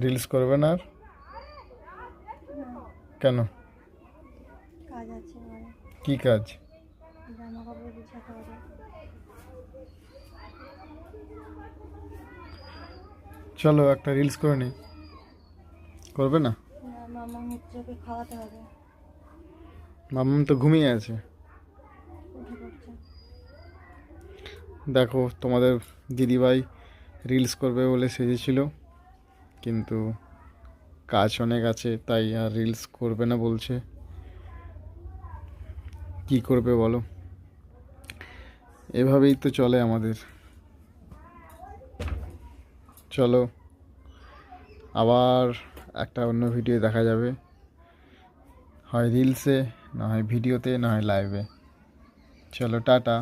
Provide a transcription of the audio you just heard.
Reels করবে না আর? কেন? কাজ আছে ঘরে, কি কাজ? জামা কাপড় গুছাতে হবে। চলো একটা রিলস করে নি। করবে না? মামা হচ্ছে, ওকে খাওয়াতে হবে। মাম্মাম তো ঘুমিয়ে আছে। উঠে পড়ছে। দেখো তোমাদের দিদিভাই রিলস করবে বলে সেজেছিল, কিন্তু কাজ অনেক আছে তাই আর রিলস করবে না বলছে। কি করবে বলো, এভাবেই তো চলে আমাদের। চলো আবার একটা অন্য ভিডিও দেখা যাবে, হয় রিলসে, না হয় ভিডিওতে, না হয় লাইভে। চলো টাটা।